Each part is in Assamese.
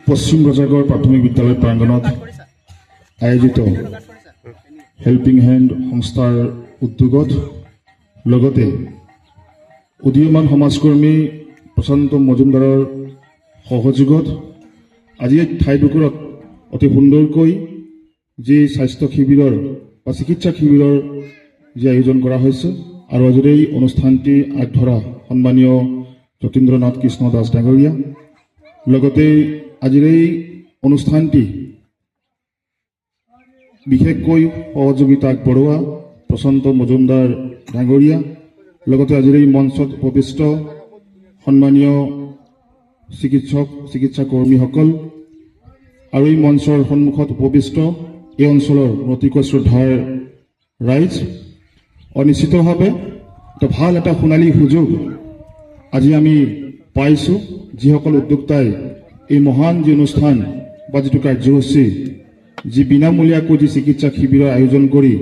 পশ্চিম ৰজাগড় প্ৰাথমিক বিদ্যালয় প্ৰাংগণত আয়োজিত হেল্পিং হেণ্ড সংস্থাৰ উদ্যোগত লগতে উদীয়মান সমাজকৰ্মী প্ৰশান্ত মজুমদাৰৰ সহযোগত আজি এই ঠাইডোখৰত অতি সুন্দৰকৈ যি স্বাস্থ্য শিবিৰৰ বা চিকিৎসা শিবিৰৰ যি আয়োজন কৰা হৈছে আৰু আজিৰ এই অনুষ্ঠানটি আগধৰা সন্মানীয় যতীন্দ্ৰনাথ কৃষ্ণ দাস ডাঙৰীয়া লগতে আজিৰ এই অনুষ্ঠানটি বিশেষকৈ সহযোগিতা আগবঢ়োৱা প্ৰশান্ত মজুমদাৰ ডাঙৰীয়া লগতে আজিৰ এই মঞ্চত উপবিষ্ট সন্মানীয় চিকিৎসা কৰ্মীসকল আৰু এই মঞ্চৰ সন্মুখত উপবিষ্ট এই অঞ্চলৰ অতিকৈ শ্ৰদ্ধাৰ ৰাইজ অনিশ্চিতভাৱে ভাল এটা সোণালী সুযোগ আজি আমি পাইছোঁ যিসকল উদ্যোক্তাই এই মহান যি অনুষ্ঠান বা যিটো কাৰ্যসূচী যি বিনামূলীয়াকৈ যি চিকিৎসা শিবিৰৰ আয়োজন কৰি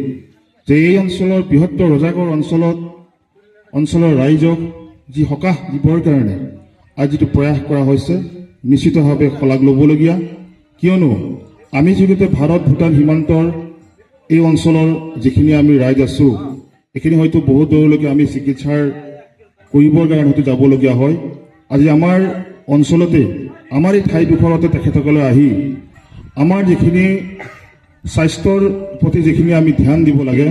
যে এই অঞ্চলৰ বৃহত্তৰ ৰজাগড় অঞ্চলৰ ৰাইজক যি সকাহ দিবৰ কাৰণে আজি যিটো প্ৰয়াস কৰা হৈছে নিশ্চিতভাৱে শলাগ ল'বলগীয়া কিয়নো আমি যিহেতু ভাৰত ভূটান সীমান্তৰ এই অঞ্চলৰ যিখিনি আমি ৰাইজ আছোঁ এইখিনি হয়তো বহুত দূৰলৈকে আমি চিকিৎসাৰ কৰিবৰ কাৰণে হয়তো যাবলগীয়া হয় আজি আমাৰ অঞ্চলতে আমাৰ এই ঠাইডোখৰতে তেখেতসকলে আহি আমাৰ যিখিনি স্বাস্থ্যৰ প্ৰতি যিখিনি আমি ধ্যান দিব লাগে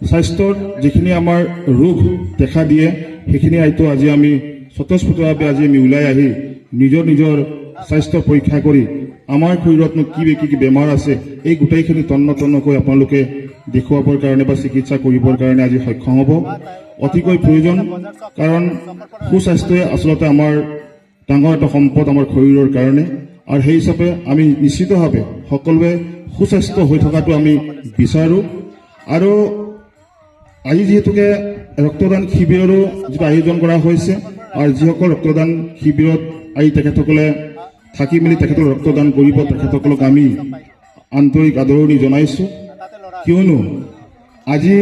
স্বাস্থ্যৰ যিখিনি আমাৰ ৰোগ দেখা দিয়ে সেইখিনি হয়তো আজি আমি স্বতঃস্ফূৰ্তভাৱে আজি আমি ওলাই আহি নিজৰ স্বাস্থ্য পৰীক্ষা কৰি আমাৰ শৰীৰতনো কি বেমাৰ আছে এই গোটেইখিনি তন্নকৈ আপোনালোকে দেখুৱাবৰ কাৰণে বা চিকিৎসা কৰিবৰ কাৰণে আজি সক্ষম হ'ব অতিকৈ প্ৰয়োজন কাৰণ সুস্বাস্থ্যই আচলতে আমাৰ ডাঙৰ এটা সম্পদ আমাৰ শৰীৰৰ কাৰণে আৰু সেই হিচাপে আমি নিশ্চিতভাৱে সকলোৱে সুস্বাস্থ্য হৈ থকাটো আমি বিচাৰোঁ আৰু আজি যিহেতুকে ৰক্তদান শিবিৰৰো যিটো আয়োজন কৰা হৈছে আৰু যিসকল ৰক্তদান শিবিৰত আহি তেখেতসকলে থাকি মেলি তেখেতক ৰক্তদান কৰিব তেখেতসকলক আমি আন্তৰিক আদৰণি জনাইছোঁ কিয়নো আজি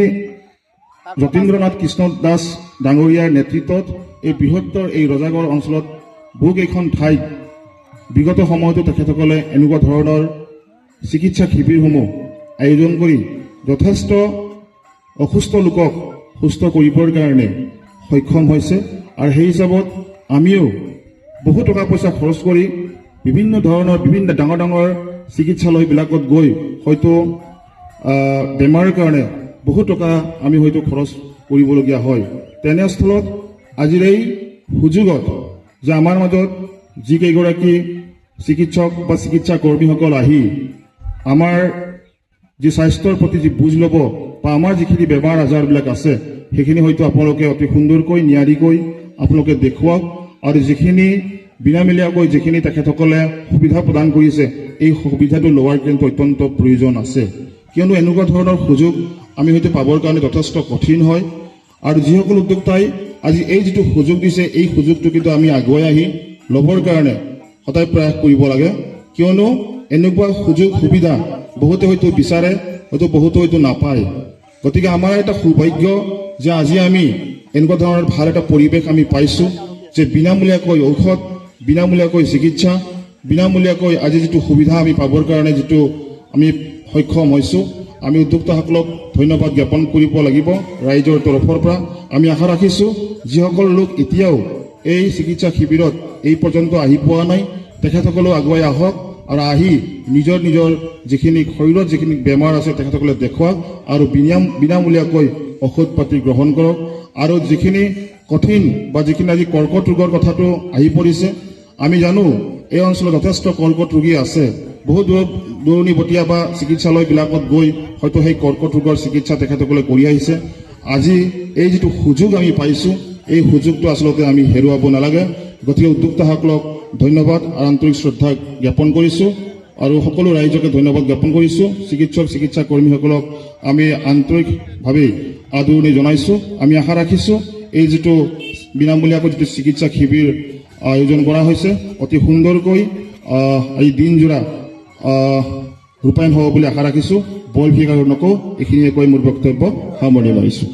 যতীন্দ্ৰনাথ কৃষ্ণ দাস ডাঙৰীয়াৰ নেতৃত্বত এই বৃহত্তৰ এই ৰজাগড় অঞ্চলত বহুকেইখন ঠাইত বিগত সময়তো তেখেতসকলে এনেকুৱা ধৰণৰ চিকিৎসা শিবিৰসমূহ আয়োজন কৰি যথেষ্ট অসুস্থ লোকক সুস্থ কৰিবৰ কাৰণে সক্ষম হৈছে আৰু সেই হিচাপত আমিও বহু টকা পইচা খৰচ কৰি বিভিন্ন ডাঙৰ চিকিৎসালয়বিলাকত গৈ হয়তো বেমাৰৰ কাৰণে বহু টকা আমি হয়তো খৰচ কৰিবলগীয়া হয় তেনেস্থলত আজিৰ এই সুযোগত যে আমাৰ মাজত যিকেইগৰাকী চিকিৎসক বা চিকিৎসা কৰ্মীসকল আহি আমাৰ যি স্বাস্থ্যৰ প্ৰতি যি বুজ ল'ব বা আমাৰ যিখিনি বেমাৰ আজাৰবিলাক আছে সেইখিনি হয়তো আপোনালোকে অতি সুন্দৰকৈ নিয়াৰিকৈ আপোনালোকে দেখুৱাওক আৰু যিখিনি বিনামূলীয়াকৈ যিখিনি তেখেতসকলে সুবিধা প্ৰদান কৰিছে এই সুবিধাটো লোৱাৰ কিন্তু অত্যন্ত প্ৰয়োজন আছে কিয়নো এনেকুৱা ধৰণৰ সুযোগ আমি হয়তো পাবৰ কাৰণে যথেষ্ট কঠিন হয় আৰু যিসকল উদ্যোক্তাই আজি এই যিটো সুযোগ দিছে এই সুযোগটো কিন্তু আমি আগুৱাই আহি ল'বৰ কাৰণে সদায় প্ৰয়াস কৰিব লাগে কিয়নো এনেকুৱা সুযোগ সুবিধা বহুতে হয়তো বিচাৰে বহুতে হয়তো নাপায় গতিকে আমাৰ এটা সৌভাগ্য যে আজি আমি এনেকুৱা ধৰণৰ ভাল এটা পৰিৱেশ আমি পাইছোঁ যে বিনামূলীয়াকৈ ঔষধ বিনামূলীয়াকৈ চিকিৎসা বিনামূলীয়াকৈ আজি যিটো সুবিধা আমি পাবৰ কাৰণে যিটো আমি সক্ষম হৈছোঁ আমি উদ্যোক্তাসকলক ধন্যবাদ জ্ঞাপন কৰিব লাগিব ৰাইজৰ তৰফৰ পৰা আমি আশা ৰাখিছোঁ যিসকল লোক এতিয়াও এই চিকিৎসা শিবিৰত এই পৰ্যন্ত আহি পোৱা নাই তেখেতসকলেও আগুৱাই আহক আৰু আহি নিজৰ যিখিনি শৰীৰত যিখিনি বেমাৰ আছে তেখেতসকলে দেখুৱাওক আৰু বিনামূলীয়াকৈ ঔষধ পাতি গ্ৰহণ কৰক আৰু যিখিনি কঠিন বা যিখিনি আজি কৰ্কট ৰোগৰ কথাটো আহি পৰিছে আমি জানো এই অঞ্চলত যথেষ্ট কৰ্কট ৰোগী আছে বহু দূৰণিবতীয়া বা চিকিৎসালয়বিলাকত গৈ হয়তো সেই কৰ্কট ৰোগৰ চিকিৎসা তেখেতসকলে কৰি আহিছে আজি এই যিটো সুযোগ আমি পাইছোঁ এই সুযোগটো আচলতে আমি হেৰুৱাব নালাগে গতিকে উদ্যোক্তাসকলক ধন্যবাদ আৰু আন্তৰিক শ্ৰদ্ধা জ্ঞাপন কৰিছোঁ আৰু সকলো ৰাইজকে ধন্যবাদ জ্ঞাপন কৰিছোঁ চিকিৎসা কৰ্মীসকলক আমি আন্তৰিকভাৱে আদৰণি জনাইছোঁ আমি আশা ৰাখিছোঁ এই যিটো বিনামূলীয়াকৈ যিটো চিকিৎসা শিবিৰ আয়োজন কৰা হৈছে অতি সুন্দৰকৈ এই দিনজোৰা ৰূপায়ণ হ'ব বুলি আশা ৰাখিছোঁ বল ভিক আৰু নকওঁ এইখিনিয়ে কৈ মোৰ বক্তব্য সামৰণি মাৰিছোঁ।